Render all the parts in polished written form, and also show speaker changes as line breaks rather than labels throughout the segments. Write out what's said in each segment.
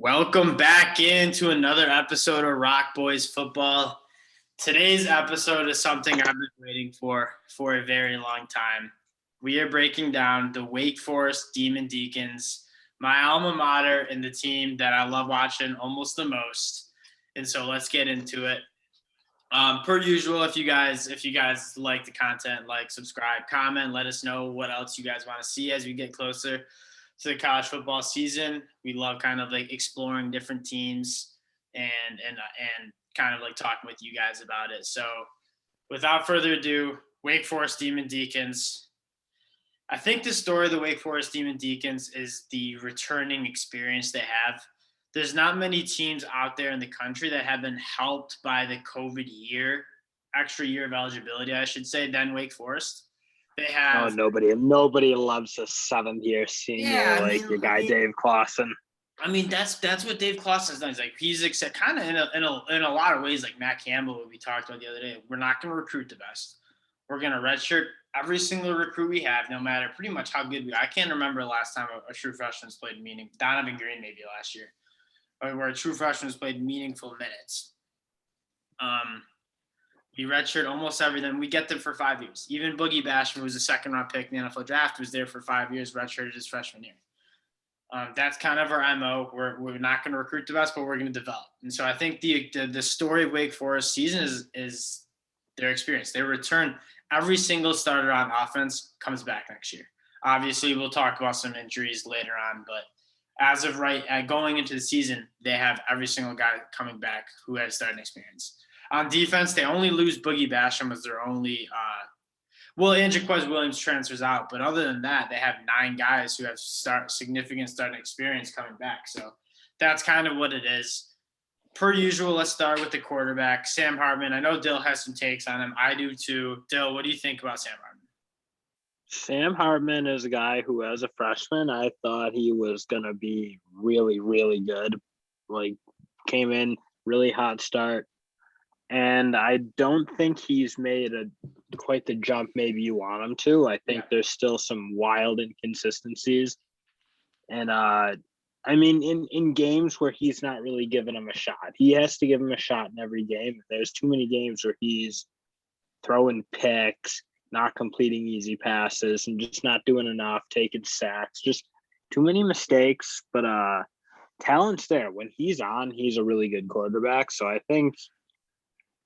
Welcome back into another episode of Rock Boys Football. Today's episode is something I've been waiting for a very long time. We are breaking down the Wake Forest Demon Deacons, my alma mater and the team that I love watching almost the most. And so let's get into it. Per usual, if you guys like the content, like, subscribe, comment, let us know what else you guys want to see as we get closer to the college football season. We love kind of like exploring different teams and kind of like talking with you guys about it. So without further ado, Wake Forest Demon Deacons. I think the story of the Wake Forest Demon Deacons is the returning experience they have. There's not many teams out there in the country that have been helped by the COVID extra year of eligibility, I should say, than Wake Forest. They have
nobody loves a 7th-year senior your guy Dave Clawson.
I mean, that's what Dave Clawson's done. He's like kind of in a lot of ways like Matt Campbell, what we talked about the other day. We're not going to recruit the best. We're going to redshirt every single recruit we have, no matter pretty much how good we are. I can't remember the last time a true freshman's played Donovan Greene maybe last year, where a true freshman's played meaningful minutes. We redshirt almost everything. We get them for 5 years. Even Boogie Basham, who was a second-round pick in the NFL draft, was there for 5 years, redshirted his freshman year. That's kind of our MO. We're not going to recruit the best, but we're going to develop. And so I think the story of Wake Forest season is their experience. They return every single starter on offense comes back next year. Obviously, we'll talk about some injuries later on, but as of going into the season, they have every single guy coming back who has starting experience. On defense, they only lose Boogie Basham as their only and Jaquez Williams transfers out. But other than that, they have 9 guys who have significant starting experience coming back. So that's kind of what it is. Per usual, let's start with the quarterback, Sam Hartman. I know Dill has some takes on him. I do too. Dill, what do you think about Sam Hartman?
Sam Hartman is a guy who, as a freshman, I thought he was going to be really, really good. Came in, really hot start. And I don't think he's made quite the jump maybe you want him to. I think there's still some wild inconsistencies. And, in games where he's not really giving him a shot, he has to give him a shot in every game. There's too many games where he's throwing picks, not completing easy passes, and just not doing enough, taking sacks, just too many mistakes. But talent's there. When he's on, he's a really good quarterback. So I think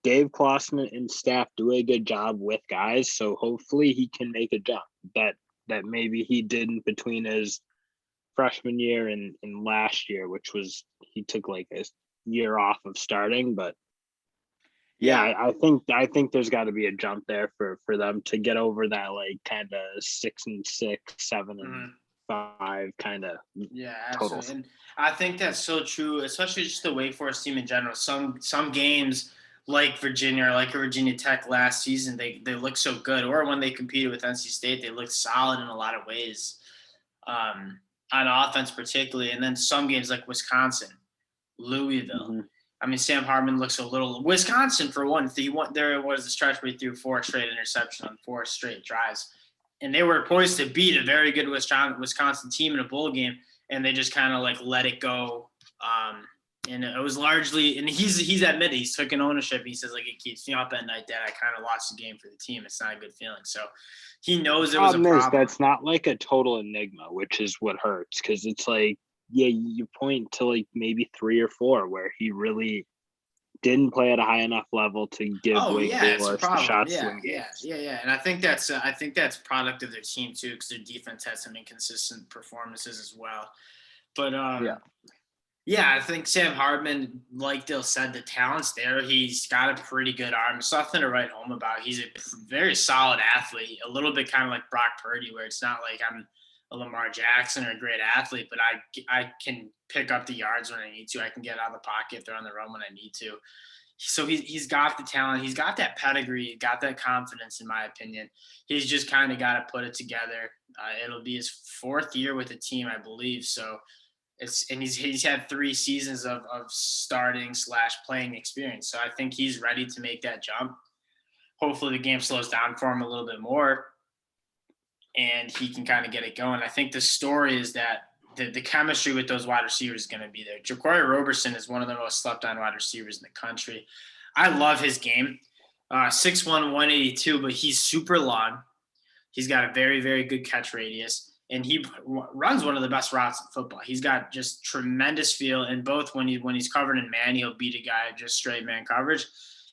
Dave Clawson and staff do a good job with guys, so hopefully he can make a jump that maybe he didn't between his freshman year and last year, which was he took like a year off of starting. But I think there's got to be a jump there for them to get over that kind of 6-6, 7-5 kind of
totals. And I think that's so true, especially just the Wake Forest team in general. Some games, like Virginia or like Virginia Tech last season, they look so good. Or when they competed with NC State, they looked solid in a lot of ways, on offense particularly. And then some games like Wisconsin, Louisville. Mm-hmm. I mean, Sam Hartman looks a little – Wisconsin, for one, there was a stretch where he threw 4 straight interceptions on 4 straight drives. And they were poised to beat a very good Wisconsin team in a bowl game, and they just kind of let it go. And it was largely – and he's admitted he's taken ownership. He says, it keeps me up at night that I kind of lost the game for the team. It's not a good feeling. So he knows it was a problem.
That's not a total enigma, which is what hurts, because it's you point to maybe 3 or 4 where he really didn't play at a high enough level to give Wake Forest the shots to win games.
Yeah. And I think that's product of their team too, because their defense had some inconsistent performances as well. But I think Sam Hartman, like Dill said, the talent's there. He's got a pretty good arm. It's nothing to write home about. He's a very solid athlete, a little bit kind of like Brock Purdy, where it's not like I'm a Lamar Jackson or a great athlete, but I can pick up the yards when I need to. I can get out of the pocket, throw on the run when I need to. So he's got the talent. He's got that pedigree. He's got that confidence, in my opinion. He's just kind of got to put it together. It'll be his 4th year with the team, I believe. So he's had 3 seasons of starting/playing experience. So I think he's ready to make that jump. Hopefully the game slows down for him a little bit more, and he can kind of get it going. I think the story is that the chemistry with those wide receivers is going to be there. Jaquari Roberson is one of the most slept-on wide receivers in the country. I love his game. 6'1", 182, but he's super long. He's got a very, very good catch radius, and he runs one of the best routes in football. He's got just tremendous feel, and both when he's covered in man, he'll beat a guy just straight man coverage.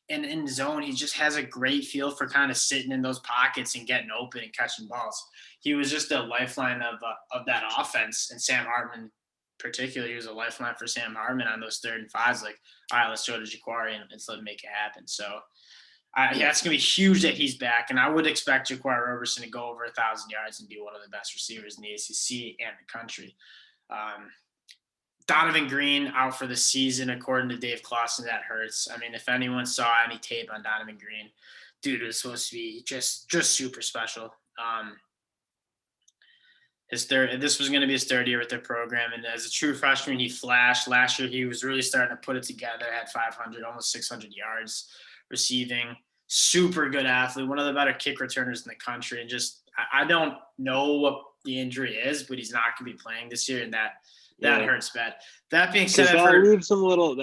And in zone, he just has a great feel for kind of sitting in those pockets and getting open and catching balls. He was just a lifeline of that offense, and Sam Hartman particularly, he was a lifeline for Sam Hartman on those 3rd and 5s. Like, all right, let's throw to Jaquari and let's let him make it happen. So it's going to be huge that he's back, and I would expect Jaquari Roberson to go over 1,000 yards and be one of the best receivers in the ACC and the country. Donovan Greene out for the season, according to Dave Clawson. That hurts. I mean, if anyone saw any tape on Donovan Greene, dude was supposed to be just super special. This was going to be his 3rd year with their program, and as a true freshman, he flashed. Last year, he was really starting to put it together. Had 500, almost 600 yards receiving. Super good athlete, one of the better kick returners in the country. And just, I don't know what the injury is, but he's not going to be playing this year, and that hurts bad. That being said,
leaves him a little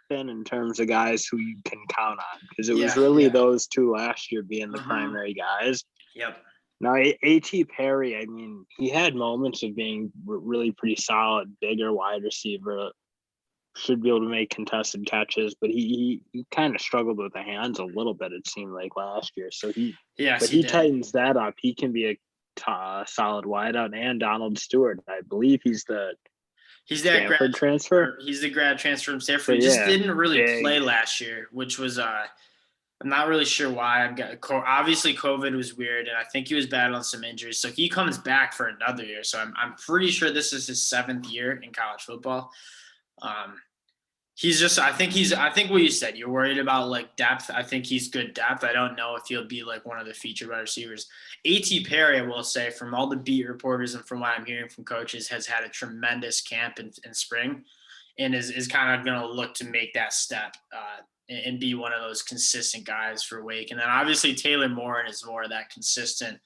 thin in terms of guys who you can count on, because it was really those two last year being the primary guys.
Yep.
Now, A.T. Perry, I mean, he had moments of being really pretty solid, bigger wide receiver, should be able to make contested catches, but he kind of struggled with the hands a little bit, it seemed like, last year. So he tightens that up. He can be a solid wideout. And Donald Stewart, I believe he's that grad transfer.
He's the grad transfer from Stanford. He just didn't really play last year, which was I'm not really sure why. Obviously COVID was weird, and I think he was battling some injuries. So he comes back for another year. So I'm pretty sure this is his 7th year in college football. I think what you said, you're worried about like depth. I think he's good depth. I don't know if he'll be like one of the featured wide receivers. A.T. Perry, I will say, from all the beat reporters and from what I'm hearing from coaches, has had a tremendous camp in spring, and is kind of going to look to make that step and be one of those consistent guys for Wake. And then obviously Taylor Morin is more of that consistent.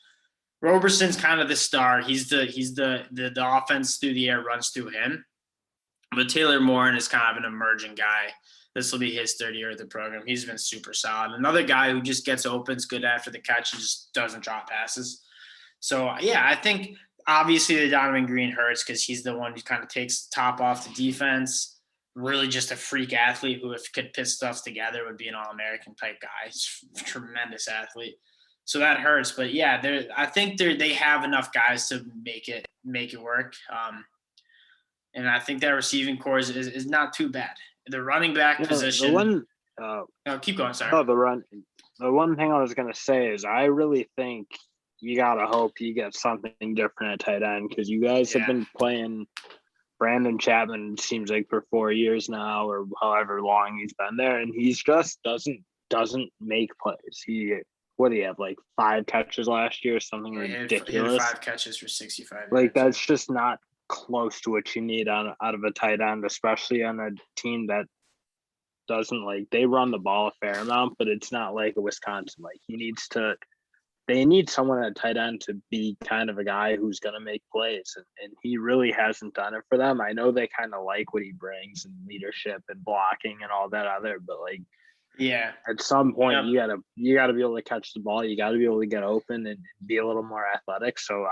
Roberson's kind of the star. He's the offense through the air runs through him. But Taylor Morin is kind of an emerging guy. This will be his 3rd year of the program. He's been super solid. Another guy who just gets open, is good after the catch, and just doesn't drop passes. So, I think obviously the Donovan Greene hurts because he's the one who kind of takes the top off the defense. Really just a freak athlete who, if could put stuff together, would be an All-American type guy. He's a tremendous athlete. So that hurts. But, I think they have enough guys to make it work. And I think that receiving core is not too bad. The running back position. Keep going. Sorry.
The one thing I was going to say is I really think you got to hope you get something different at tight end, because you guys have been playing Brandon Chapman, seems like, for 4 years now, or however long he's been there, and he's just doesn't make plays. What do you have, like 5 catches last year, something ridiculous?
He had 5 catches for 65
yards. That's just not close to what you need out of a tight end, especially on a team that doesn't they run the ball a fair amount, but it's not like a Wisconsin. They need someone at tight end to be kind of a guy who's going to make plays, and he really hasn't done it for them. I know they kind of like what he brings in leadership and blocking and all that other, but at some point you gotta be able to catch the ball. You got to be able to get open and be a little more athletic. So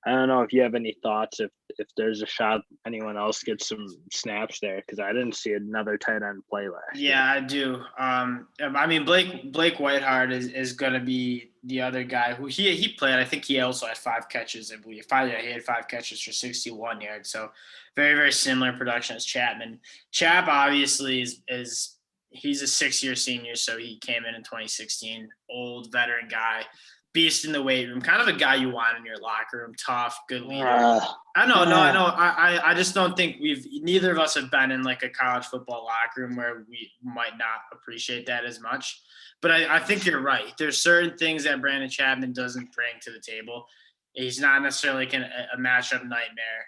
I don't know if you have any thoughts if there's a shot anyone else gets some snaps there, because I didn't see another tight end play last year.
I do. I mean, Blake Whiteheart is going to be the other guy who he played. I think he also had 5 catches, I believe. He had 5 catches for 61 yards. So very, very similar production as Chapman. Chap obviously he's a 6-year senior, so he came in 2016. Old veteran guy. Beast in the weight room, kind of a guy you want in your locker room, tough, good leader. I know. I just don't think neither of us have been in like a college football locker room where we might not appreciate that as much. But I think you're right. There's certain things that Brandon Chapman doesn't bring to the table. He's not necessarily a matchup nightmare.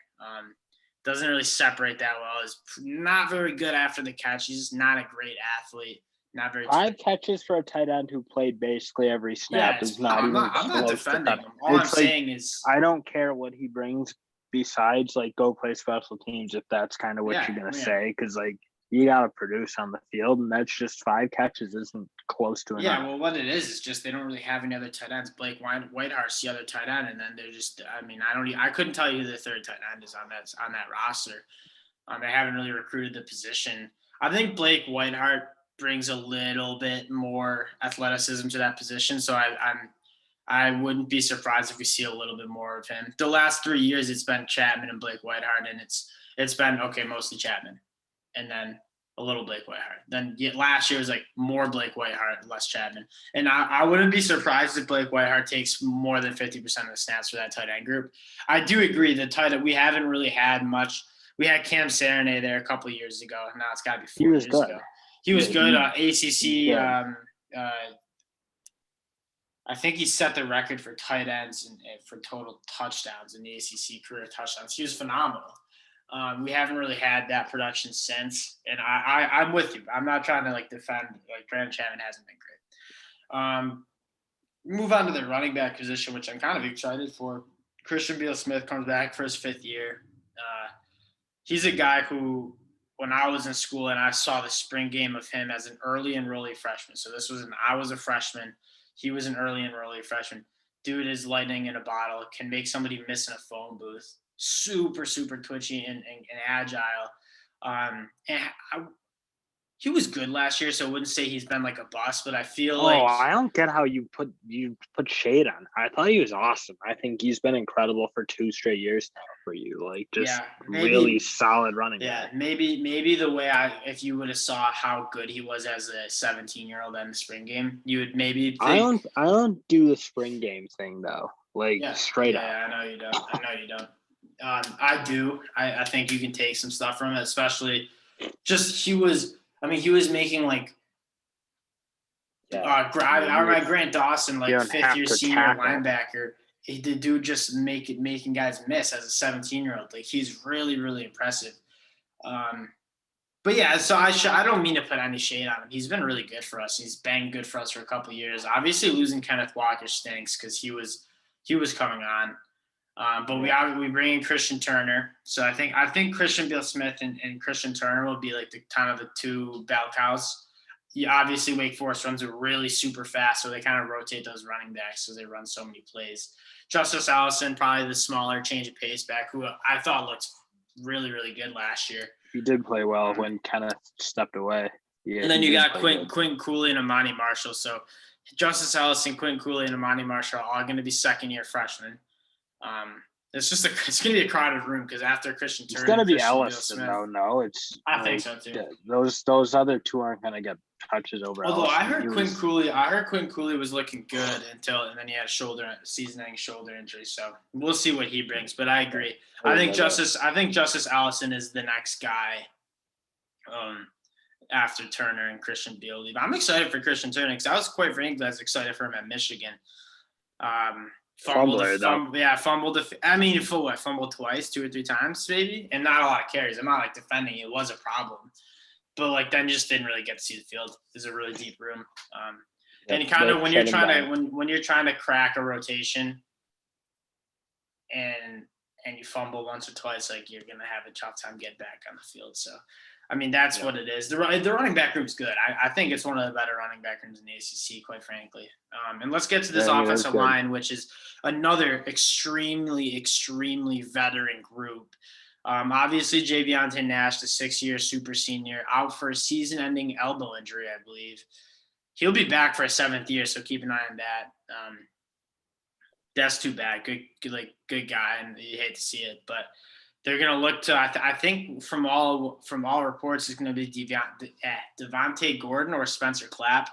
Doesn't really separate that well. He's not very good after the catch. He's just not a great athlete. Not very
5 catches for a tight end who played basically every snap is not even close.
I'm not defending him. All I'm saying is
I don't care what he brings besides like go play special teams, if that's kind of what
Yeah,
you're gonna
yeah.
say, because like you gotta produce on the field, and that's just 5 catches isn't close to enough.
Yeah, well, what it is just they don't really have any other tight ends. Blake Whitehart's the other tight end, and then they're just. I mean, I couldn't tell you who the third tight end is on that roster. They haven't really recruited the position. I think Blake Whitehart brings a little bit more athleticism to that position, so I wouldn't be surprised if we see a little bit more of him. The last 3 years, it's been Chapman and Blake Whitehart, and it's been okay, mostly Chapman, and then a little Blake Whitehart. Then last year was like more Blake Whitehart, less Chapman. And I wouldn't be surprised if Blake Whitehart takes more than 50% of the snaps for that tight end group. I do agree that tight end, we haven't really had much. We had Cam Serenay there a couple of years ago. Now it's got to be 4 years ago. He was good. ACC. I think he set the record for tight ends and for total touchdowns in the ACC career touchdowns. He was phenomenal. We haven't really had that production since, and I'm with you. I'm not trying to like defend like Brandon Chapman hasn't been great. Move on to the running back position, which I'm kind of excited for. Christian Beale Smith comes back for his 5th year. He's a guy who, when I was in school and I saw the spring game of him as an early enrollee freshman. So I was a freshman. He was an early enrollee freshman. Dude is lightning in a bottle. Can make somebody miss in a phone booth. Super, super twitchy and agile. He was good last year, so I wouldn't say he's been like a bust, but I feel like
I don't get how you put shade on. I thought he was awesome. I think he's been incredible for 2 straight years now for you. Like just really solid running back.
Yeah, maybe the way if you would have saw how good he was as a 17-year-old in the spring game, you would maybe think
I don't do the spring game thing though. Like straight up.
Yeah, I know you don't. I do. I think you can take some stuff from it, especially just he was making like I remember Grant Dawson, like 5th-year senior linebacker. The dude just making guys miss as a 17-year-old. Like he's really, really impressive. But yeah, so I don't mean to put any shade on him. He's been really good for us. He's been good for us for a couple of years. Obviously, losing Kenneth Walker stinks because he was coming on. But we bring in Christian Turner. So I think Christian Beale Smith and Christian Turner will be like the kind of the 2 bell cows. Obviously, Wake Forest runs it really super fast, so they kind of rotate those running backs, so they run so many plays. Justice Allison, probably the smaller change of pace back, who I thought looked really, really good last year.
He did play well when Kenneth stepped away.
Yeah, and then you got Quentin Cooley and Amani Marshall. So Justice Allison, Quentin Cooley, and Amani Marshall are all going to be 2nd-year freshmen. It's going to be a crowded room because after Christian Turner,
it's going to be Allison. No,
I think so too.
Those other 2 aren't going to get touches over.
Although Allison. I heard Quentin Cooley was looking good and then he had a season-ending shoulder injury. So we'll see what he brings. But I agree. I think Justice Allison is the next guy. After Turner and Christian Beale leave, I'm excited for Christian Turner because I was quite frankly excited for him at Michigan. Fumbled twice, 2 or 3 times maybe, and not a lot of carries. I'm not like defending it was a problem, but like then just didn't really get to see the field. There's a really deep room, and kind of when you're trying to crack a rotation, and you fumble once or twice, like you're gonna have a tough time getting back on the field. So, I mean that's what it is. The running back room's good. I think it's one of the better running back rooms in the ACC, quite frankly. And let's get to this offensive line, which is another extremely, extremely veteran group. Obviously, Jayvionte Nash, the 6-year super senior, out for a season-ending elbow injury, I believe. He'll be back for a 7th year, so keep an eye on that. That's too bad. Good guy, and you hate to see it, but they're going to look to. I think from all reports, it's going to be Devontae Gordon or Spencer Clapp.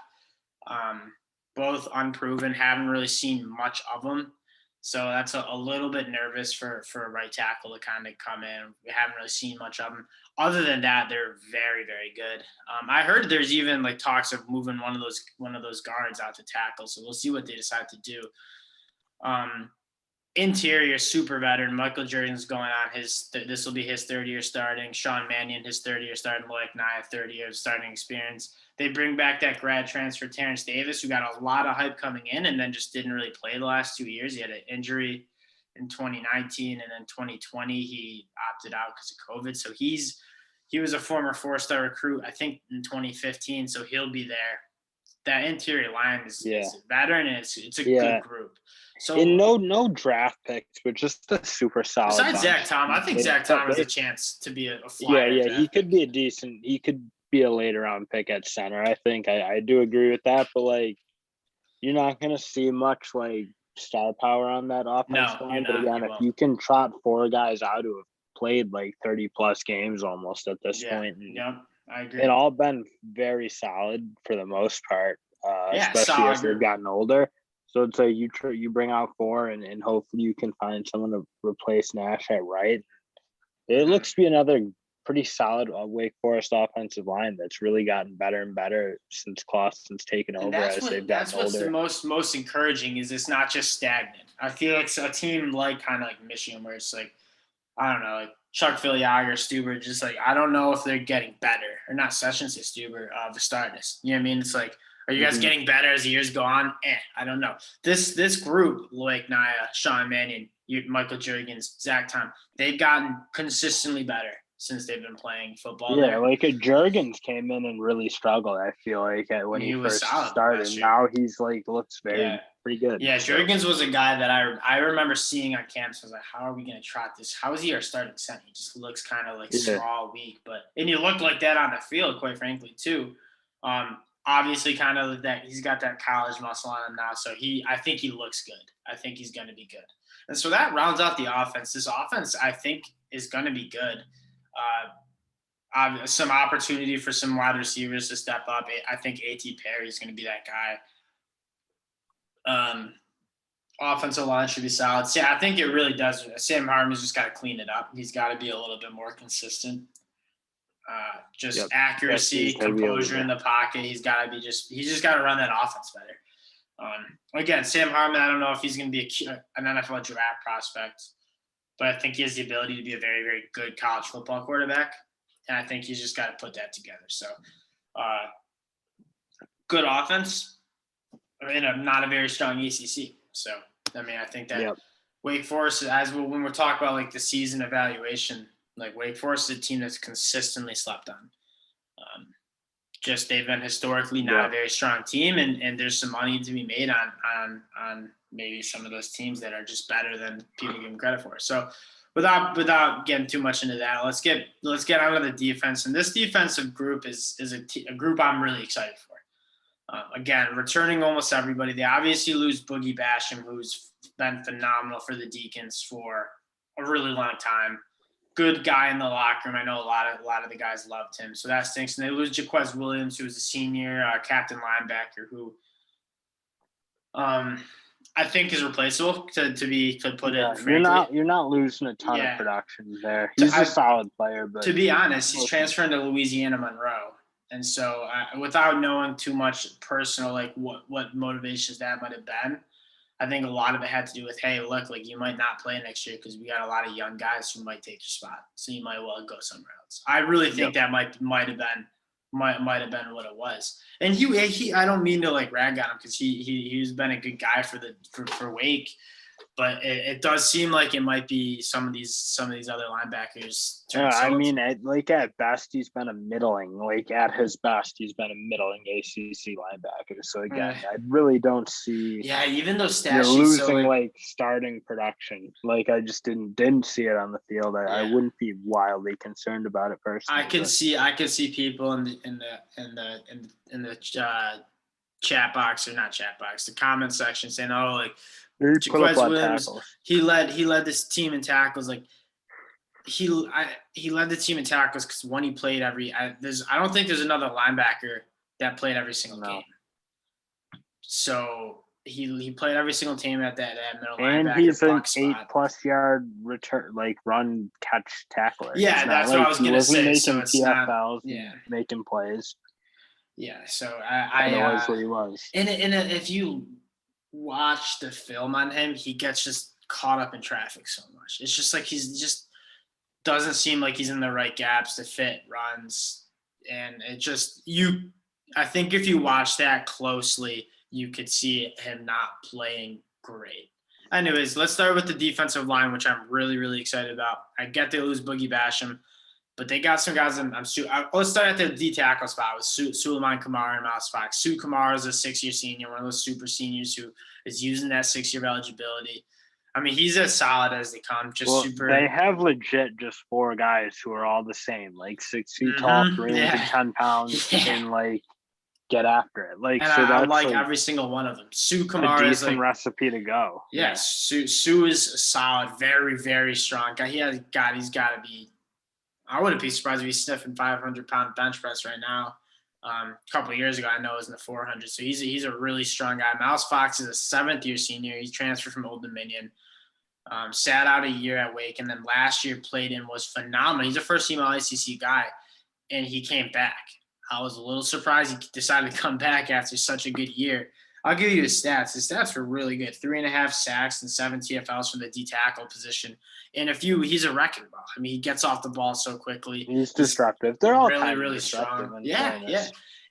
Both unproven, haven't really seen much of them. So that's a little bit nervous for a right tackle to kind of come in. We haven't really seen much of them. Other than that, they're very, very good. I heard there's even like talks of moving one of those guards out to tackle. So we'll see what they decide to do. Interior super veteran. Michael Jordan's going on this will be his 3rd year starting. Sean Mannion, his 3rd year starting. Loic Nye, 3rd year of starting experience. They bring back that grad transfer Terrence Davis, who got a lot of hype coming in and then just didn't really play the last 2 years. He had an injury in 2019, and then 2020 he opted out because of COVID. So he was a former 4-star recruit, I think, in 2015. So he'll be there. That interior line is a veteran, and it's a good group. So
and no draft picks, but just a super solid.
Besides
bunch.
Zach Tom, I think Zach Tom has a chance to be a flyer.
Yeah, he could be he could be a later round pick at center. I think I do agree with that, but like you're not gonna see much like star power on that offense line. But again, if you can trot 4 guys out who have played like 30 plus games almost at this point,
I agree.
It all been very solid for the most part, especially
solid
as they've gotten older. So it's like you bring out 4 and hopefully you can find someone to replace Nash at right. It looks to be another pretty solid Wake Forest offensive line that's really gotten better and better since Clawson's taken over they've gotten older.
That's what's the most encouraging is it's not just stagnant. I feel it's a team like kind of like Michigan where it's like, I don't know, like Chuck Filiaga, Stuber, just like I don't know if they're getting better or not. Sessions is Stuber, Vastardis. You know what I mean? It's like, are you guys getting better as the years go on? I don't know. This group, like Naya, Sean Mannion, Michael Juergens, Zach Tom, they've gotten consistently better since they've been playing football.
Yeah, like Juergens came in and really struggled. I feel like when he first started. Now he's like looks pretty good.
Yeah, Juergens was a guy that I remember seeing on campus. I was like, how are we going to trot this? How is he our starting center? He just looks kind of like small, weak, and he looked like that on the field, quite frankly, too. Obviously, kind of that he's got that college muscle on him now, so I think he looks good. I think he's going to be good, and so that rounds out the offense. This offense, I think, is going to be good. Some opportunity for some wide receivers to step up. I think A.T. Perry is going to be that guy. Offensive line should be solid. See, I think it really does. Sam Hartman's just got to clean it up. He's got to be a little bit more consistent. Accuracy, composure in the pocket. He's just got to run that offense better. Again, Sam Hartman, I don't know if he's going to be an NFL draft prospect, but I think he has the ability to be a very, very good college football quarterback. And I think he's just got to put that together. So, good offense in not a very strong ACC. So, I mean, I think that Wake Forest, when we're talking about like the season evaluation, like Wake Forest is a team that's consistently slept on. They've been historically not a very strong team, and there's some money to be made on maybe some of those teams that are just better than people give them credit for. So, without getting too much into that, let's get on to the defense. And this defensive group is a group I'm really excited for. Again, returning almost everybody. They obviously lose Boogie Basham, who's been phenomenal for the Deacons for a really long time. Good guy in the locker room. I know a lot of the guys loved him, so that stinks. And they lose Jaquez Williams, who was a senior captain linebacker, who I think is replaceable to put it frankly.
You're not losing a ton of production there. He's a solid player, but
to be honest, he's transferring to Louisiana Monroe, and so without knowing too much personal, like what motivations that might have been, I think a lot of it had to do with, hey, look, like you might not play next year because we got a lot of young guys who might take your spot, so you might well go somewhere else. I really think that might have been what it was. And he I don't mean to like rag on him because he's been a good guy for Wake, but it does seem like it might be some of these other linebackers.
I mean, at best he's been a middling. Like at his best, he's been a middling ACC linebacker. So again, I really don't see.
Yeah, even those stats.
You're losing starting production. Like I just didn't see it on the field. I wouldn't be wildly concerned about it personally.
I could see people in the chat box or not chat box, the comment section saying, "Oh, like Jaquez Williams, he led this team in tackles. Like he led the team in tackles because when he played I don't think there's another linebacker that played every single game. So he played every single team at that middle linebacker.
And he's an 8+ yard return, like run catch tackler.
Yeah, that's what I was gonna say. So it's
TFLs, making plays.
Yeah, so
that was what he was.
And if you watch the film on him, he gets just caught up in traffic so much. It's just like he's just doesn't seem like he's in the right gaps to fit runs, and it just I think if you watch that closely, you could see him not playing great. Anyways, let's start with the defensive line, which I'm really, really excited about. I get they lose Boogie Basham, but they got some guys. Let's start at the D tackle spot with Suleiman, Kumar, and Mouse Fox. Kumar is a 6-year senior, one of those super seniors who is using that 6-year eligibility. I mean, he's as solid as they come. Super.
They have legit just 4 guys who are all the same, like 6 feet tall, 310 pounds, and like get after it. Like,
and
so
I like every single one of them. Kumar
a
is
decent recipe to go.
Yes, Sue is solid, very, very strong guy. He's got to be. I wouldn't be surprised if he's sniffing 500-pound bench press right now. A couple of years ago, I know it was in the 400. So he's a really strong guy. Mouse Fox is a 7th-year senior. He transferred from Old Dominion. Sat out a year at Wake, and then last year played and was phenomenal. He's a first-team All-ACC guy, and he came back. I was a little surprised he decided to come back after such a good year. I'll give you his stats. His stats were really good. 3.5 sacks and 7 TFLs from the D tackle position. And he's a wrecking ball. I mean, he gets off the ball so quickly.
He's disruptive. They're all
really, really strong. Yeah.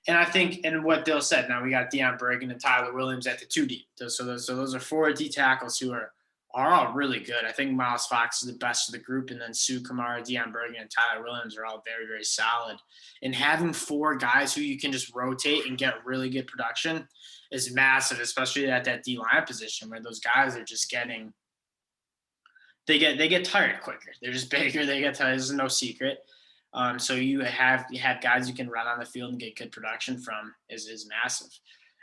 And I think, and what Dill said, now we got Deion Bergen and Tyler Williams at the 2 deep. So those are 4 D tackles who are all really good. I think Miles Fox is the best of the group, and then Sue Kumar, Deion Bergen, and Tyler Williams are all very, very solid. And having 4 guys who you can just rotate and get really good production is massive, especially at that D-line position where those guys are just getting – they get tired quicker. They're just bigger. They get tired. This is no secret. So you have guys you can run on the field and get good production from is massive.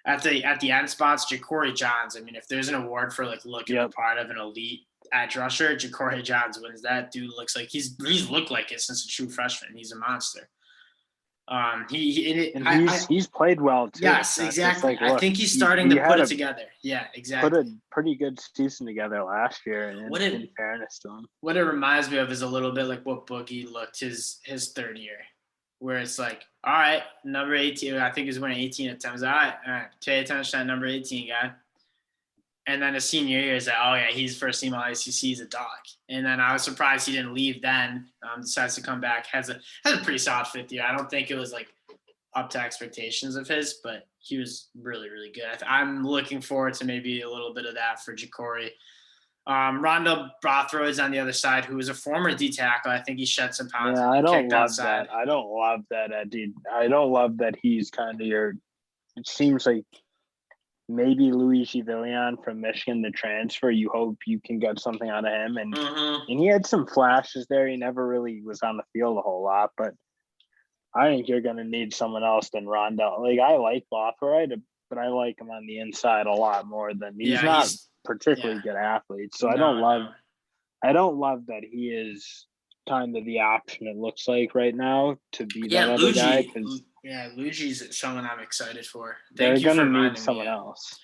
At the end spots, Jaquari Johns. I mean, if there's an award for like looking a part of an elite edge rusher, Jaquari Johns wins that. Dude looks like he's looked like it since a true freshman. He's a monster.
He's played well too.
Yes, exactly. I think he's starting to put it together. Yeah, exactly.
Put a pretty good season together last year. In fairness to him,
what it reminds me of is a little bit like what Boogie looked his 3rd year, where it's like, all right, number 18. I think he's winning 18 attempts. All right, pay attention to that number 18 guy. And then his senior year is like, oh, yeah, he's first team All-ACC. He's a dog. And then I was surprised he didn't leave then. Decides to come back. Has a pretty solid 5th year. I don't think it was, like, up to expectations of his, but he was really, really good. I'm looking forward to maybe a little bit of that for Jaquari. Rondo Bothroyd's on the other side, who is a former D tackle. I think he shed some pounds.
Yeah, I don't love that. I don't love that, dude. I don't love that he's kind of your – it seems like – maybe Luigi Villian from Michigan, the transfer. You hope you can get something out of him. And he had some flashes there. He never really was on the field a whole lot, but I think you're going to need someone else than Rondo. Like, I like Bothroyd, but I like him on the inside a lot more than he's not particularly good athlete. So I don't love that he is kind of the option it looks like right now to be that other guy.
Luigi's someone I'm excited for.
They're going to need someone else.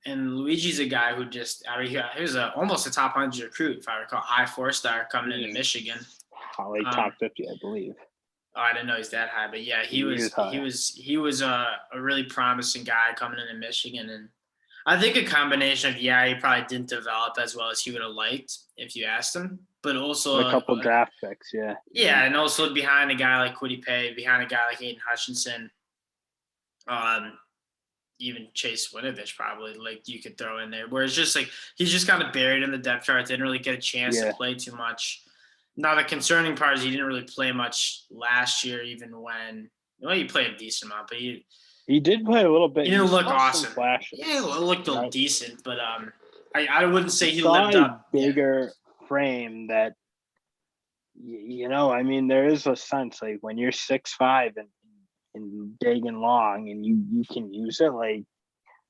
And Luigi's a guy who he was almost a top 100 recruit, if I recall, high 4-star coming into Michigan.
Probably top 50, I believe.
Oh, I didn't know he's that high, but yeah, he was a really promising guy coming into Michigan, and I think a combination of he probably didn't develop as well as he would have liked if you asked him. But also
a couple draft picks, yeah.
Yeah, and also behind a guy like Kwity Paye, behind a guy like Aiden Hutchinson, even Chase Winovich probably, like, you could throw in there. Where it's just like he's just kind of buried in the depth chart, didn't really get a chance to play too much. Now the concerning part is he didn't really play much last year, even when he played a decent amount, but he
did play a little bit.
He didn't look awesome. Yeah, it looked decent, but I wouldn't say he lived up.
Bigger frame that, I mean, there is a sense like when you're 6'5" and big and long and you can use it, like,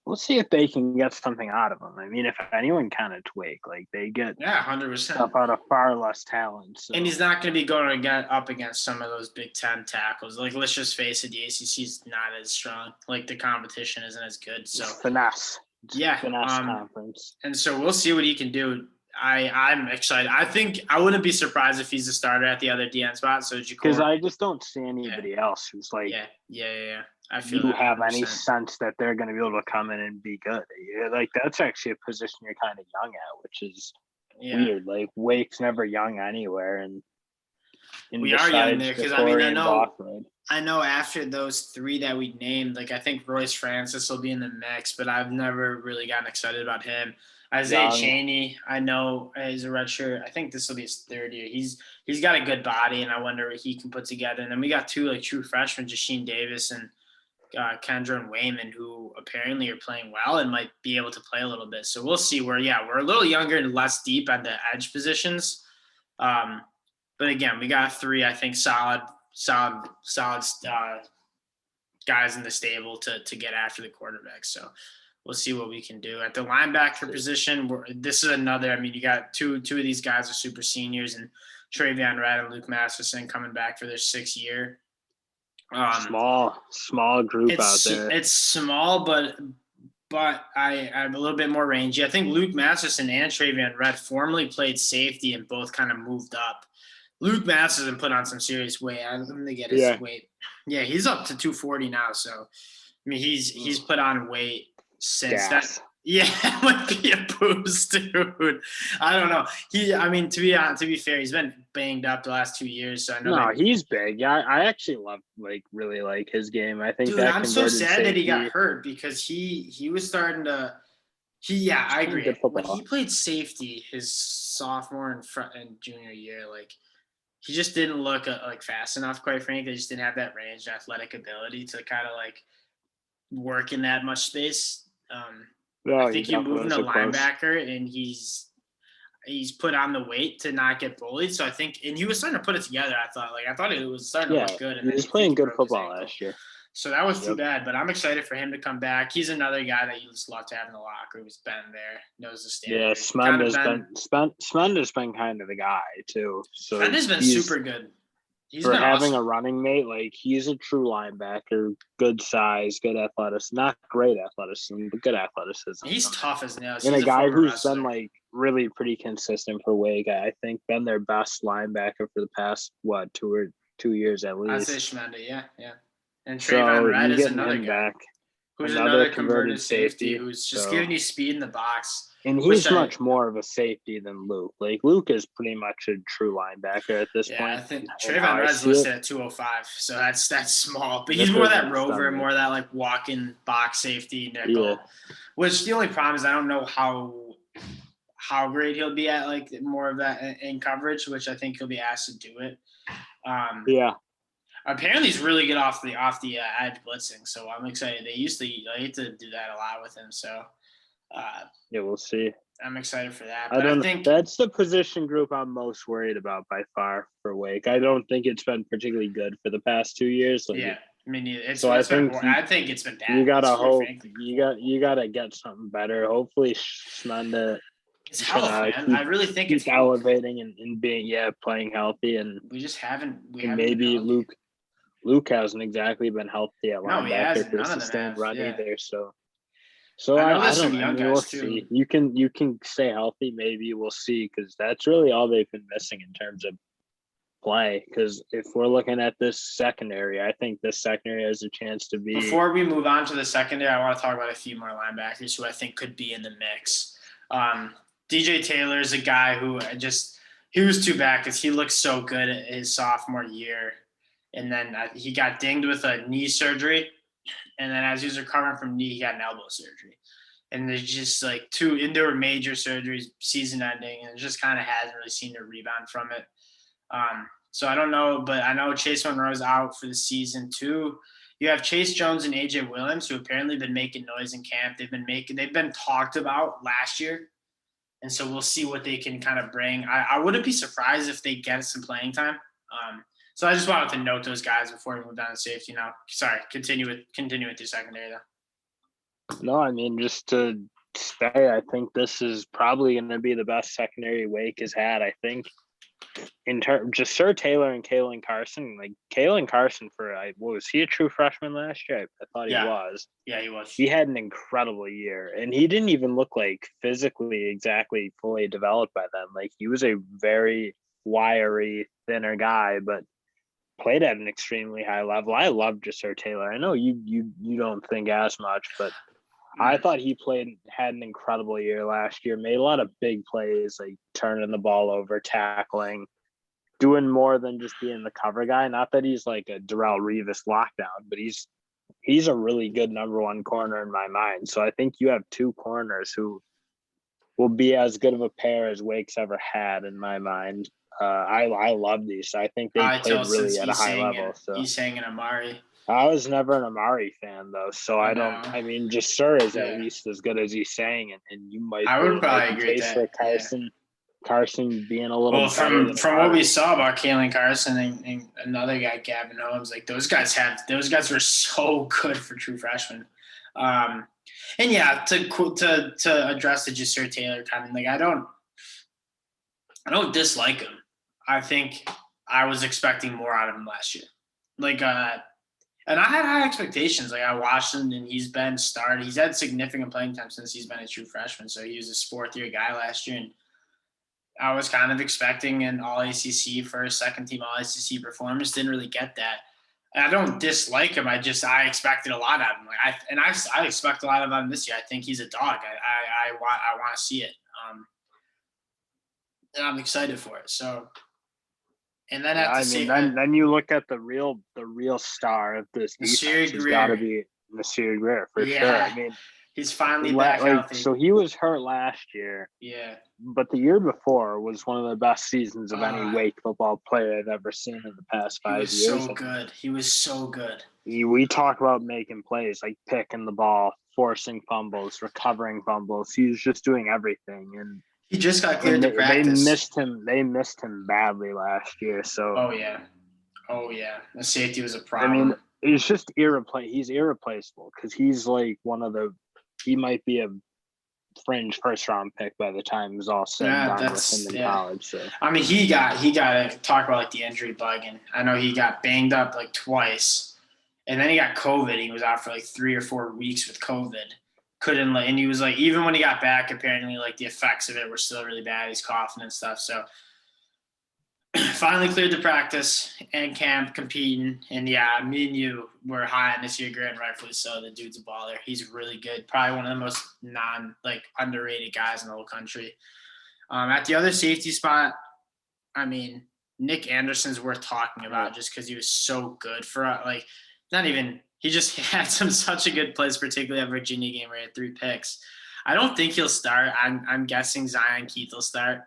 let's see if they can get something out of them. I mean, if anyone kind of twig, like, they get
100%
stuff out of far less talent. So.
And he's not going to be going to get up against some of those Big Ten tackles. Like, let's just face it, the ACC is not as strong. Like, the competition isn't as good. So
finesse. Finesse conference.
And so we'll see what he can do. I'm excited. I think I wouldn't be surprised if he's a starter at the other DN spot. So
because I just don't see anybody else who's like,
I feel
you have any sense that they're going to be able to come in and be good. Like, that's actually a position you're kind of young at, which is weird. Like, Wake's never young anywhere, and
we are young there because I know after those 3 that we named, like, I think Royce Francis will be in the mix, but I've never really gotten excited about him. Isaiah
Young.
Chaney, I know, is a redshirt. I think this will be his third year. He's got a good body, and I wonder what he can put together. And then we got two like true freshmen, Justine Davis and Kendra and Wayman, who apparently are playing well and might be able to play a little bit. So we'll see. We're a little younger and less deep at the edge positions. But again, we got three, I think, solid guys in the stable to get after the quarterback. So we'll see what we can do at the linebacker position. This is another. I mean, you got two of these guys are super seniors, and Jayvionte Nash and Luke Masterson coming back for their 6th year.
Small group out there.
It's small, but I'm a little bit more rangy. I think Luke Masterson and Jayvionte Nash formerly played safety and both kind of moved up. Luke Masterson put on some serious weight. I'm going to get his weight. Yeah, he's up to 240 now. So, I mean, he's put on weight since that. Yeah, it would be a boost, dude. I don't know. To be fair, he's been banged up the last 2 years. So I know.
He's big. Yeah, I actually really like his game. I think. Dude,
I'm so sad that he got hurt because he was starting to. I agree. When he played safety his sophomore and junior year, like he just didn't look like fast enough. Quite frankly, he just didn't have that range, athletic ability to kind of like work in that much space. I think you move him to linebacker, and he's put on the weight to not get bullied. So I think, and he was starting to put it together. I thought it was starting to look good. And
he was playing good football last year.
So that was too bad, but I'm excited for him to come back. He's another guy that you just love to have in the locker room. He's been there, knows the standard.
Yeah, Smender's been kind of the guy too. So
Smender's been super good.
He's for having a running mate, like he's a true linebacker, good size, good athleticism, not great athleticism, but good athleticism.
He's tough as nails.
And a guy who's been like really pretty consistent for Wake. I think been their best linebacker for the past 2 years at least.
I'd say Schmender, yeah. And Trayvon Red is another guy who's another converted safety who's just giving you speed in the box.
And he's much more of a safety than Luke. Like Luke is pretty much a true linebacker at this point.
Yeah, I think Trayvon Red's listed at 205, so that's small. But he's more that rover, more that like walk-in box safety nickel. Yeah. Which the only problem is I don't know how great he'll be at like more of that in coverage, which I think he'll be asked to do it. Apparently he's really good off the edge blitzing, so I'm excited. They used to do that a lot with him, so
we'll see.
I'm excited for that.
But I think that's the position group I'm most worried about by far for Wake. I don't think it's been particularly good for the past 2 years.
Like, I mean,
I
think it's been bad.
You gotta hope. You gotta get something better. Hopefully, Schmenda.
It's health, man. I really think it's
elevating and being playing healthy, and
we just haven't.
Maybe Luke hasn't exactly been healthy at linebacker for a sustained run either. So I don't know. We'll see. You can stay healthy. Maybe we'll see, because that's really all they've been missing in terms of play. Because if we're looking at this secondary, I think this secondary has a chance to be.
Before we move on to the secondary, I want to talk about a few more linebackers who I think could be in the mix. DJ Taylor is a guy who he was too bad because he looked so good at his sophomore year. And then he got dinged with a knee surgery. And then as he was recovering from knee, he got an elbow surgery. And there's just like there were major surgeries, season ending, and it just kind of hasn't really seen a rebound from it. So I don't know, but I know Chase Monroe's out for the season too. You have Chase Jones and AJ Williams, who apparently been making noise in camp. They've been talked about last year. And so we'll see what they can kind of bring. I wouldn't be surprised if they get some playing time. So I just wanted to note those guys before we move down to safety now. Sorry, continue with your secondary though.
No, I mean, just to say, I think this is probably going to be the best secondary Wake has had. I think in terms just Sir Taylor and Kalen Carson. Like Kalen Carson was he a true freshman last year? I thought he was.
Yeah, he was.
He had an incredible year, and he didn't even look like physically exactly fully developed by then. Like he was a very wiry, thinner guy, but played at an extremely high level. I love Sir Taylor. I know you don't think as much, but I thought he had an incredible year last year, made a lot of big plays, like turning the ball over, tackling, doing more than just being the cover guy. Not that he's like a Darrelle Revis lockdown, but he's a really good number one corner in my mind. So I think you have two corners who will be as good of a pair as Wake's ever had in my mind. I love these. I think they played really at a high level. So
he's saying an Amari.
I was never an Amari fan though, so I don't. I mean, Jasur is at least as good as he's saying, and you might.
I would probably agree with that.
For Carson. Yeah. Carson being a little
from what we saw about Kalen Carson and another guy, Gavin Holmes, like those guys were so good for true freshmen. And yeah, to address the Jasur Taylor comment, like I don't dislike him. I think I was expecting more out of him last year. Like and I had high expectations. Like I watched him and he's been started. He's had significant playing time since he's been a true freshman. So he was a fourth year guy last year, and I was kind of expecting an all ACC for a second team all ACC performance. Didn't really get that. And I don't dislike him. I expected a lot out of him. I expect a lot of him this year. I think he's a dog. I want to see it. And I'm excited for it. So, and then
then you look at the real star of this defense. It's got to be Nasir Greer for sure. I mean,
he's finally back healthy.
So he was hurt last year.
Yeah.
But the year before was one of the best seasons of any Wake football player I've ever seen in the past 5 years.
He was so good. He was so good.
We talk about making plays, like picking the ball, forcing fumbles, recovering fumbles. He was just doing everything. And
he just got cleared to practice.
They missed him badly last year. So.
Oh yeah. The safety was a problem.
I mean, he's just he's irreplaceable because he's like he might be a fringe first round pick by the time it's all said and done with him in college. So
I mean, he got to talk about like the injury bug, and I know he got banged up like twice, and then he got COVID. He was out for like 3 or 4 weeks with COVID. And he was like, even when he got back, apparently like the effects of it were still really bad. He's coughing and stuff. So finally cleared to practice and camp competing. And yeah, me and you were high on this year, Grant, rightfully so. The dude's a baller. He's really good. Probably one of the most underrated guys in the whole country. At the other safety spot, I mean, Nick Anderson's worth talking about just because he was so good for he just had such a good plays, particularly at Virginia game where he had 3 picks. I don't think he'll start. I'm guessing Zion Keith will start.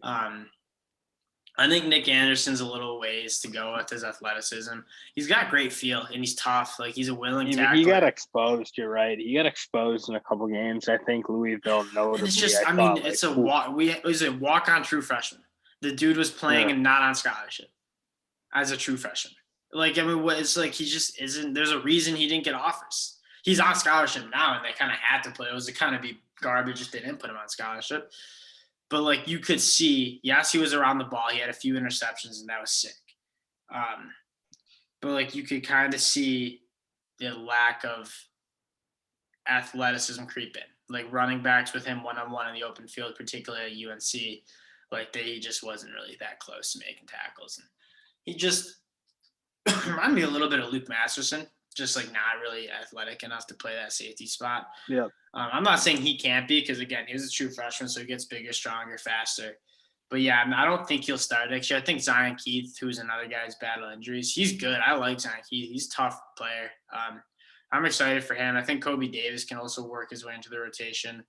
I think Nick Anderson's a little ways to go with his athleticism. He's got great feel and he's tough. Like he's a willing tackler.
He got exposed. You're right. He got exposed in a couple games. I think Louisville notably.
It's just, it's a walk. It was a walk-on true freshman. The dude was playing and not on scholarship as a true freshman. It's like he just isn't. There's a reason he didn't get offers. He's on scholarship now, and they kind of had to play. It was to kind of be garbage if they didn't put him on scholarship. But you could see, yes, he was around the ball. He had a few interceptions, and that was sick. But you could kind of see the lack of athleticism creep in. Like running backs with him one-on-one in the open field, particularly at UNC, he just wasn't really that close to making tackles. And he just reminded me a little bit of Luke Masterson, just not really athletic enough to play that safety spot.
Yeah.
I'm not saying he can't be because, again, he was a true freshman, so he gets bigger, stronger, faster. But, yeah, I don't think he'll start next year. I think Zion Keith, who's another guy who's battling injuries, he's good. I like Zion Keith. He's a tough player. I'm excited for him. I think Kobe Davis can also work his way into the rotation.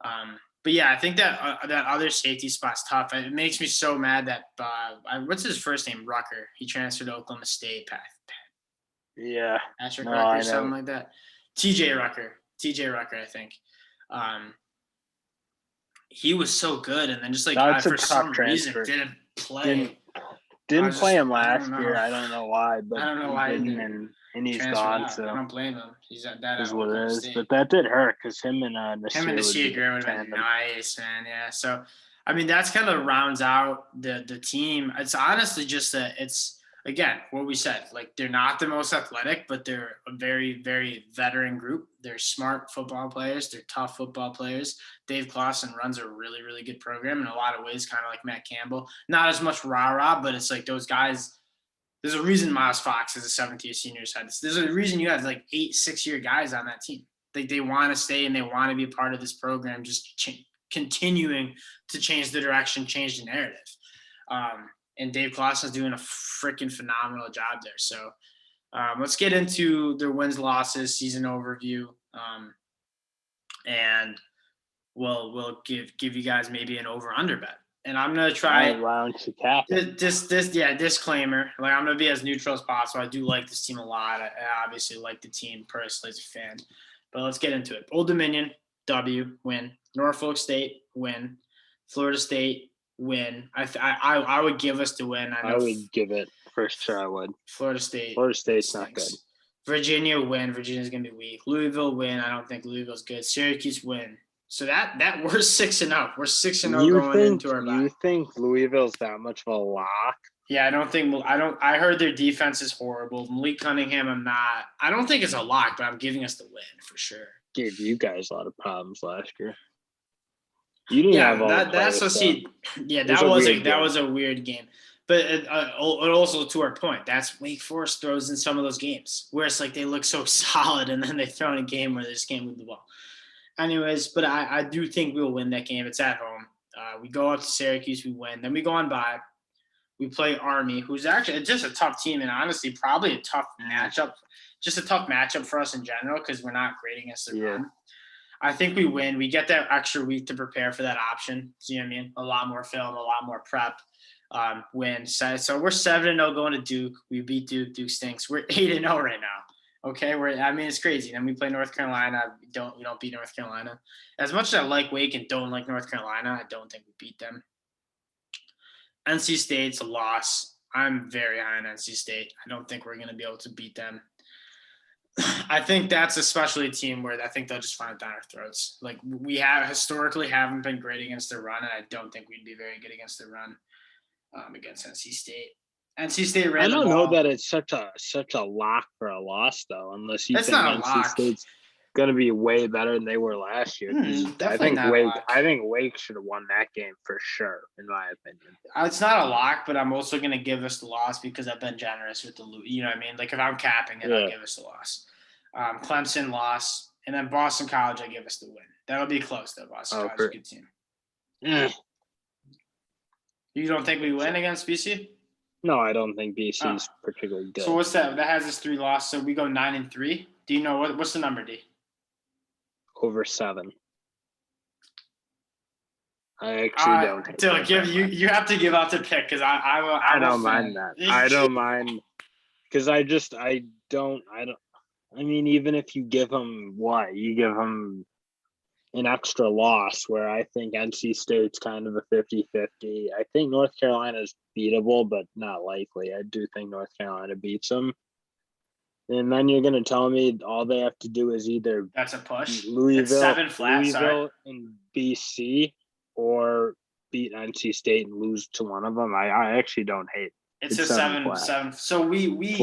But, yeah, I think that other safety spot's tough. It makes me so mad that what's his first name? Rucker. He transferred to Oklahoma State.
Yeah.
Patrick Rucker or something like that. TJ Rucker, I think. He was so good, and then just for some reason didn't play.
Didn't play him last year. I don't know why, but
I don't know why he
didn't. And he's gone. So
I don't blame him. He's at that.
Is what it is. But that did hurt because him and Nasir
would have been nice, man. Yeah. So, I mean, that's kind of rounds out the team. It's honestly just that it's. Again, what we said, they're not the most athletic, but they're a very, very veteran group. They're smart football players. They're tough football players. Dave Clawson runs a really, really good program in a lot of ways, kind of like Matt Campbell. Not as much rah-rah, but it's those guys. There's a reason Miles Fox is a 7th-year senior. There's a reason you have 8 6-year guys on that team. They want to stay and they want to be a part of this program, just continuing to change the direction, change the narrative. And Dave Clawson's doing a freaking phenomenal job there. So let's get into their wins, losses, season overview. And we'll give you guys maybe an over/under bet. And I'm gonna try
round to cap it.
Disclaimer. Like, I'm gonna be as neutral as possible. I do like this team a lot. I obviously like the team personally as a fan. But let's get into it. Old Dominion, W, win. Norfolk State, win. Florida State, win. I would give us the win.
I would give it for sure. I would.
Florida State's
stinks. Not good.
Virginia, win. Virginia's gonna be weak. Louisville, win. I don't think Louisville's good. Syracuse, win. So that we're 6-0. We're 6-0 going into our bye.
You think Louisville's that much of a lock?
Yeah, I heard their defense is horrible. Malik Cunningham, I don't think it's a lock, but I'm giving us the win for sure.
Gave you guys a lot of problems last year. You didn't have all the players,
that was a weird game. But also, to our point, that's Wake Forest throws in some of those games where it's like they look so solid and then they throw in a game where they just can't move the ball. Anyways, but I do think we'll win that game. It's at home. We go up to Syracuse, we win. Then we go on bye. We play Army, who's actually just a tough team and honestly probably a tough matchup. Just a tough matchup for us in general because we're not great against the run. I think we win. We get that extra week to prepare for that option. See what I mean? A lot more film, a lot more prep. Win. So we're 7-0 going to Duke. We beat Duke. Duke stinks. We're 8-0 right now. Okay, it's crazy. Then we play North Carolina. We don't beat North Carolina. As much as I like Wake and don't like North Carolina, I don't think we beat them. NC State's a loss. I'm very high on NC State. I don't think we're going to be able to beat them. I think that's especially a team where I think they'll just find it down our throats. Like, we historically haven't been great against the run, and I don't think we'd be very good against the run against NC State. NC State ran the ball.
I don't know that it's such a lock for a loss though, unless you think NC State's going to be way better than they were last year. I think Wake should have won that game for sure, in my opinion.
It's not a lock, but I'm also going to give us the loss because I've been generous with you know what I mean? Like, if I'm capping it, I'll give us the loss. Clemson loss, and then Boston College, I give us the win. That'll be close though. Boston College is a good team. You don't think we win against BC?
No, I don't think BC is particularly good.
So what's that? That has us 3 losses. So we go 9-3. Do you know what's the number, D?
Over 7. I actually don't.
Dylan, you have to give out the pick because I
don't mind that. I don't mind because I don't. I mean, even if you give them you give them an extra loss where I think NC State's kind of a 50-50. I think North Carolina's beatable, but not likely. I do think North Carolina beats them. And then you're going to tell me all they have to do is either
that's a push.
Louisville and BC or beat NC State and lose to one of them. I actually don't hate it.
It's a 7. So we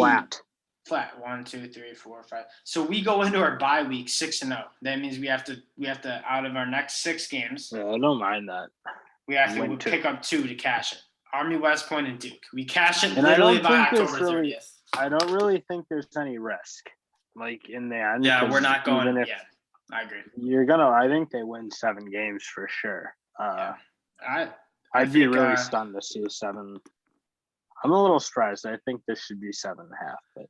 flat 1, 2, 3, 4, 5. So we go into our bye week 6-0. That means we have to out of our next 6 games.
Yeah, I don't mind that.
We have to pick up 2 to cash it. Army, West Point, and Duke. We cash it literally by October 30th.
I don't really think there's any risk, like, in the end.
Yeah, we're not going. I agree.
I think they win 7 games for sure. I'd be really stunned to see 7. I'm a little surprised. I think this should be 7.5, but.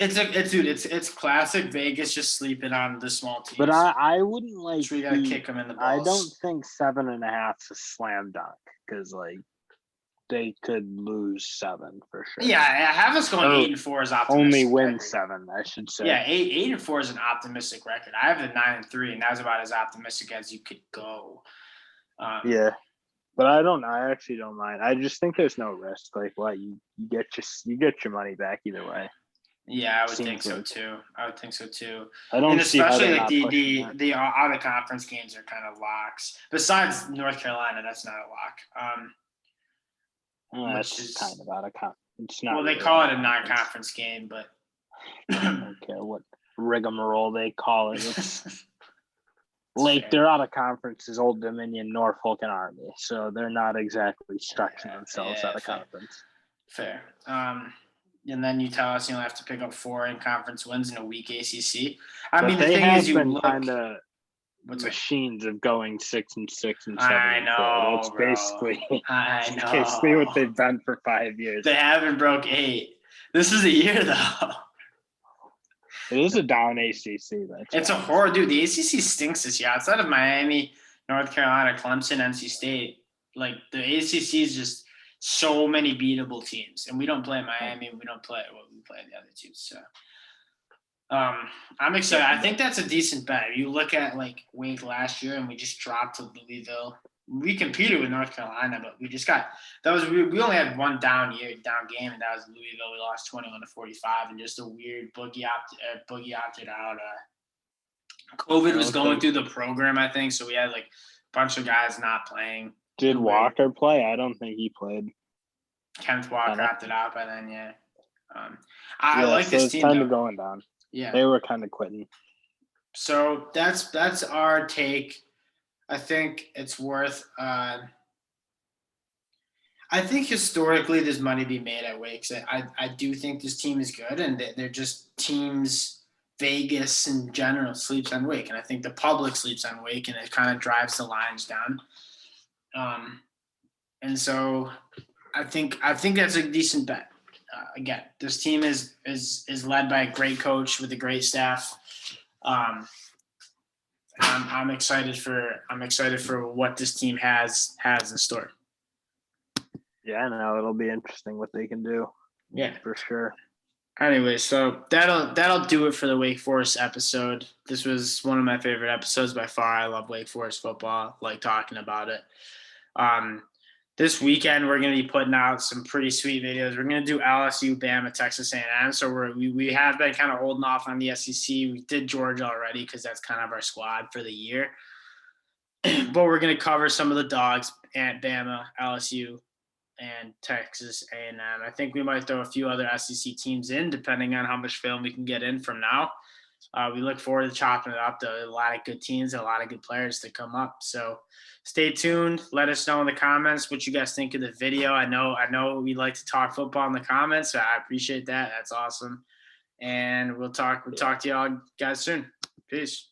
It's classic Vegas just sleeping on the small teams.
But I wouldn't like.
So we gotta kick them in the balls.
I don't think 7.5 is a slam dunk because they could lose 7 for sure.
Yeah, have us going 8-4 is optimistic.
Only win 7, I should say.
Yeah, 8-4 is an optimistic record. I have the 9-3, and that's about as optimistic as you could go.
But I actually don't mind. I just think there's no risk. Like, you get your money back either way.
Yeah, I would think so too.
I don't see
especially like the out of conference games are kind of locks. Besides North Carolina, that's not a lock.
That's kind of out of conference. It's not.
Well, they call it a non-conference game, but
I don't care what rigmarole they call it. It's they're out of conference is Old Dominion, Norfolk, and Army, so they're not exactly stretching themselves out of conference.
Fair. And then you tell us you only have to pick up 4 in-conference wins in a weak ACC. I mean, the thing is, you look kind of
machines of going 6-6 and 7.
I know.
That's basically what they've done for 5 years.
They haven't broke 8. This is a year though.
It is a down ACC.
It's a horror, dude. The ACC stinks this year. Outside of Miami, North Carolina, Clemson, NC State. Like the ACC is just so many beatable teams, and we don't play Miami. We don't play we play the other teams. So I'm excited. I think that's a decent bet. You look at like Wake last year, and we just dropped to Louisville. We competed with North Carolina, but we just got we only had one down game, and that was Louisville. We lost 21-45, and just a weird boogie opted out. COVID was going through the program, I think, so we had like a bunch of guys not playing.
Did Walker play? I don't think he played.
Kenneth Walker opted out by then, yeah. I like
so
this
it's
team.
kind of going down.
Yeah,
they were kind of quitting.
So that's our take. I think it's worth. I think historically there's money to be made at Wake. I do think this team is good, and they're just teams. Vegas in general sleeps on Wake, and I think the public sleeps on Wake, and it kind of drives the lines down. And so I think that's a decent bet. Again, this team is led by a great coach with a great staff. I'm excited for what this team has in store.
Yeah, no, it'll be interesting what they can do.
Yeah,
for sure.
Anyway, so that'll do it for the Wake Forest episode. This was one of my favorite episodes by far. I love Wake Forest football. I like talking about it. This weekend we're going to be putting out some pretty sweet videos. We're going to do LSU, Bama, Texas A&M. So we have been kind of holding off on the SEC. We did Georgia already because that's kind of our squad for the year. But we're going to cover some of the dogs at Bama, LSU, and Texas A&M. I think we might throw a few other SEC teams in, depending on how much film we can get in from now. We look forward to chopping it up. There are a lot of good teams and a lot of good players to come up. So stay tuned. Let us know in the comments what you guys think of the video. I know we like to talk football in the comments, so I appreciate that. That's awesome. And we'll talk to y'all guys soon. Peace.